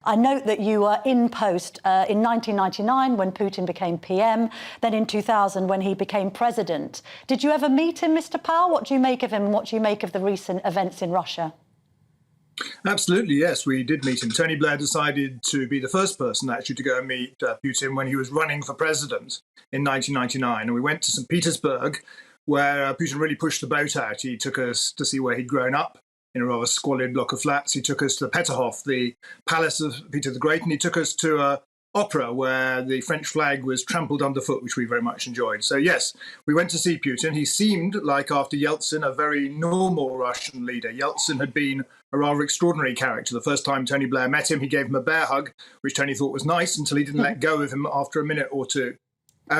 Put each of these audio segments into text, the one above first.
I note that you were in post in 1999 when Putin became PM, then in 2000 when he became president. Did you ever meet him, Mr. Powell? What do you make of him and what do you make of the recent events in Russia? Absolutely, yes, we did meet him. Tony Blair decided to be the first person actually to go and meet Putin when he was running for president in 1999. And we went to St. Petersburg, where Putin really pushed the boat out. He took us to see where he'd grown up in a rather squalid block of flats. He took us to the Peterhof, the palace of Peter the Great, and he took us to an opera where the French flag was trampled underfoot, which we very much enjoyed. So yes, we went to see Putin. He seemed like, after Yeltsin, a very normal Russian leader. Yeltsin had been a rather extraordinary character. The first time Tony Blair met him, he gave him a bear hug, which Tony thought was nice, until he didn't let go of him after a minute or two.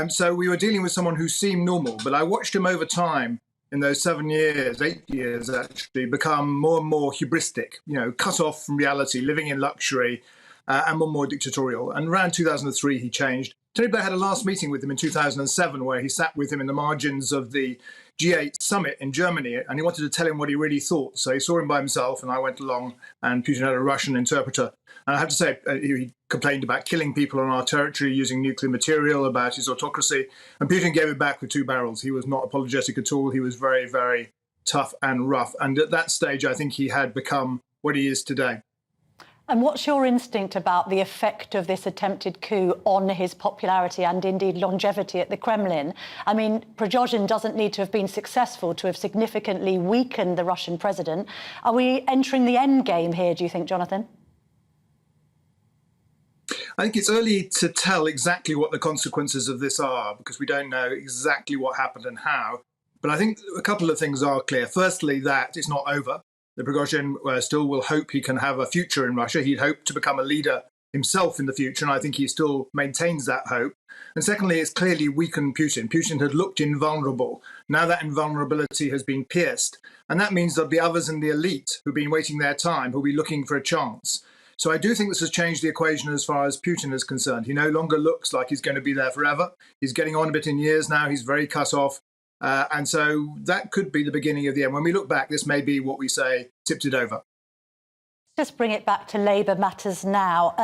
So we were dealing with someone who seemed normal, but I watched him over time in those 7 years, 8 years actually, become more and more hubristic, cut off from reality, living in luxury, and more dictatorial. And around 2003, he changed. Tony Blair had a last meeting with him in 2007, where he sat with him in the margins of the G8 summit in Germany, and he wanted to tell him what he really thought. So he saw him by himself, and I went along, and Putin had a Russian interpreter. And I have to say, he complained about killing people on our territory using nuclear material, about his autocracy, and Putin gave it back with two barrels. He was not apologetic at all. He was very, very tough and rough. And at that stage, I think he had become what he is today. And what's your instinct about the effect of this attempted coup on his popularity and indeed longevity at the Kremlin? I mean, Prigozhin doesn't need to have been successful to have significantly weakened the Russian president. Are we entering the end game here, do you think, Jonathan? I think it's early to tell exactly what the consequences of this are, because we don't know exactly what happened and how. But I think a couple of things are clear. Firstly, that it's not over. The Prigozhin still will hope he can have a future in Russia. He'd hope to become a leader himself in the future, and I think he still maintains that hope. And secondly, it's clearly weakened Putin. Putin had looked invulnerable. Now that invulnerability has been pierced, and that means there'll be others in the elite who've been waiting their time, who'll be looking for a chance. So I do think this has changed the equation as far as Putin is concerned. He no longer looks like he's going to be there forever. He's getting on a bit in years now. He's very cut off. And so that could be the beginning of the end. When we look back, this may be what we say tipped it over. Just bring it back to Labour matters now.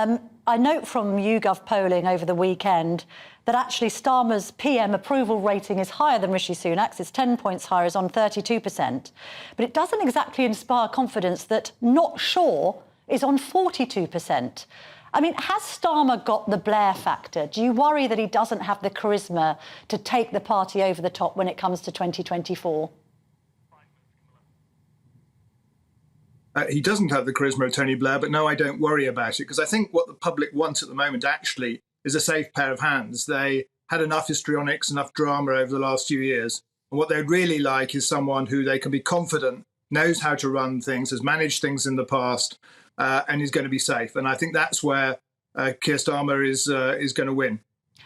I note from YouGov polling over the weekend that actually Starmer's PM approval rating is higher than Rishi Sunak's. It's 10 points higher, is on 32%. But it doesn't exactly inspire confidence that not sure is on 42%. I mean, has Starmer got the Blair factor? Do you worry that he doesn't have the charisma to take the party over the top when it comes to 2024? He doesn't have the charisma of Tony Blair, but no, I don't worry about it, because I think what the public wants at the moment actually is a safe pair of hands. They had enough histrionics, enough drama over the last few years. And what they'd really like is someone who they can be confident, knows how to run things, has managed things in the past, and is going to be safe. And I think that's where Keir Starmer is going to win.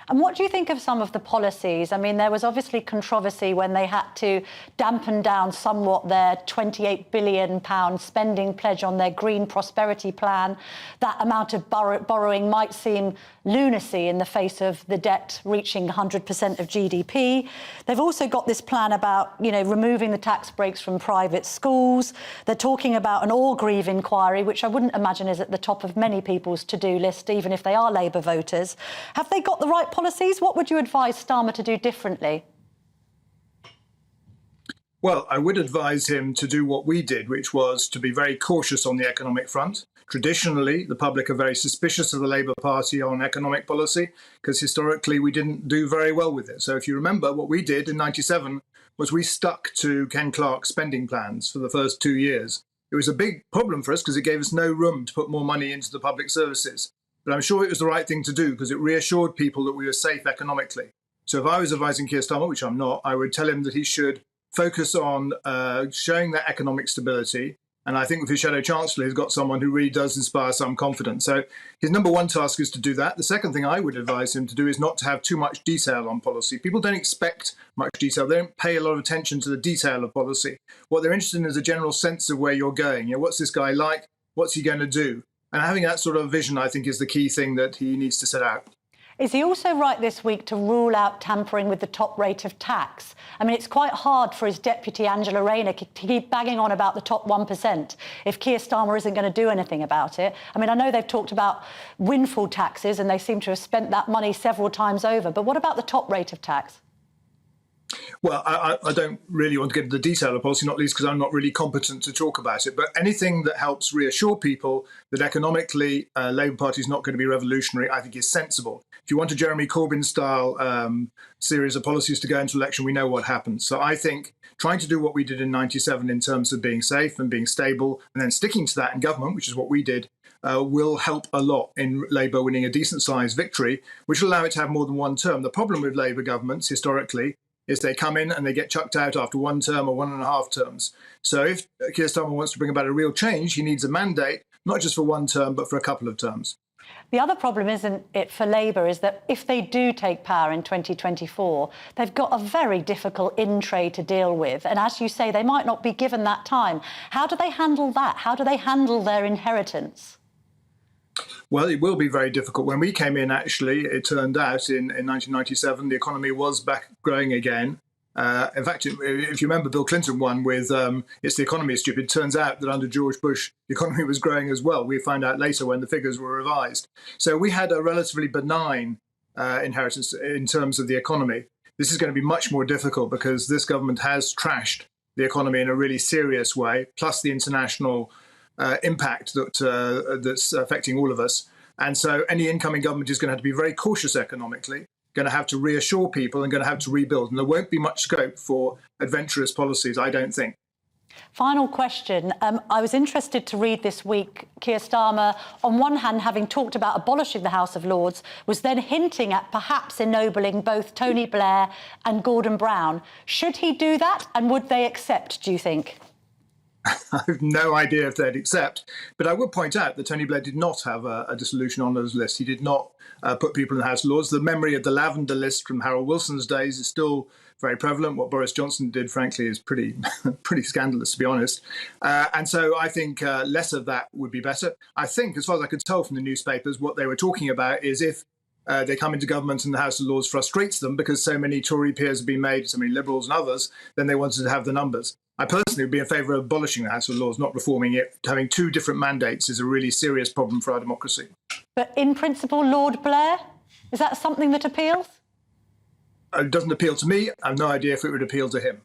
And what do you think of some of the policies? I mean, there was obviously controversy when they had to dampen down somewhat their £28 billion spending pledge on their green prosperity plan. That amount of borrowing might seem lunacy in the face of the debt reaching 100% of GDP. They've also got this plan about, removing the tax breaks from private schools. They're talking about an Orgreave inquiry, which I wouldn't imagine is at the top of many people's to-do list, even if they are Labour voters. Have they got the right policies? What would you advise Starmer to do differently? Well, I would advise him to do what we did, which was to be very cautious on the economic front. Traditionally, the public are very suspicious of the Labour Party on economic policy, because historically we didn't do very well with it. So if you remember, what we did in '97 was we stuck to Ken Clarke's spending plans for the first 2 years. It was a big problem for us because it gave us no room to put more money into the public services. But I'm sure it was the right thing to do because it reassured people that we were safe economically. So if I was advising Keir Starmer, which I'm not, I would tell him that he should focus on showing that economic stability. And I think with his Shadow Chancellor, he's got someone who really does inspire some confidence. So his number one task is to do that. The second thing I would advise him to do is not to have too much detail on policy. People don't expect much detail. They don't pay a lot of attention to the detail of policy. What they're interested in is a general sense of where you're going. What's this guy like? What's he going to do? And having that sort of vision, I think, is the key thing that he needs to set out. Is he also right this week to rule out tampering with the top rate of tax? I mean, it's quite hard for his deputy, Angela Rayner, to keep banging on about the top 1% if Keir Starmer isn't going to do anything about it. I mean, I know they've talked about windfall taxes and they seem to have spent that money several times over, but what about the top rate of tax? Well, I don't really want to get into the detail of policy, not least because I'm not really competent to talk about it. But anything that helps reassure people that economically Labour Party is not going to be revolutionary, I think is sensible. If you want a Jeremy Corbyn-style series of policies to go into election, we know what happens. So I think trying to do what we did in '97 in terms of being safe and being stable and then sticking to that in government, which is what we did, will help a lot in Labour winning a decent-sized victory, which will allow it to have more than one term. The problem with Labour governments historically is they come in and they get chucked out after one term or 1.5 terms. So if Keir Starmer wants to bring about a real change, he needs a mandate, not just for one term, but for a couple of terms. The other problem, isn't it, for Labour, is that if they do take power in 2024, they've got a very difficult in-trade to deal with. And as you say, they might not be given that time. How do they handle that? How do they handle their inheritance? Well, it will be very difficult. When we came in, actually, it turned out in 1997, the economy was back growing again. In fact, if you remember, Bill Clinton won with "It's the economy is stupid." It turns out that under George Bush, the economy was growing as well. We found out later when the figures were revised. So we had a relatively benign inheritance in terms of the economy. This is going to be much more difficult because this government has trashed the economy in a really serious way, plus the international impact that's affecting all of us. And so any incoming government is going to have to be very cautious economically, going to have to reassure people and going to have to rebuild. And there won't be much scope for adventurous policies, I don't think. Final question. I was interested to read this week, Keir Starmer, on one hand, having talked about abolishing the House of Lords, was then hinting at perhaps ennobling both Tony Blair and Gordon Brown. Should he do that, and would they accept, do you think? I have no idea if they'd accept, but I would point out that Tony Blair did not have a dissolution honours list. He did not put people in the House of Lords. The memory of the lavender list from Harold Wilson's days is still very prevalent. What Boris Johnson did, frankly, is pretty scandalous, to be honest. And so I think less of that would be better. I think, as far as I could tell from the newspapers, what they were talking about is if they come into government and the House of Lords frustrates them because so many Tory peers have been made, so many Liberals and others, then they wanted to have the numbers. I personally would be in favour of abolishing the House of Lords, not reforming it. Having two different mandates is a really serious problem for our democracy. But in principle, Lord Blair, is that something that appeals? It doesn't appeal to me. I have no idea if it would appeal to him.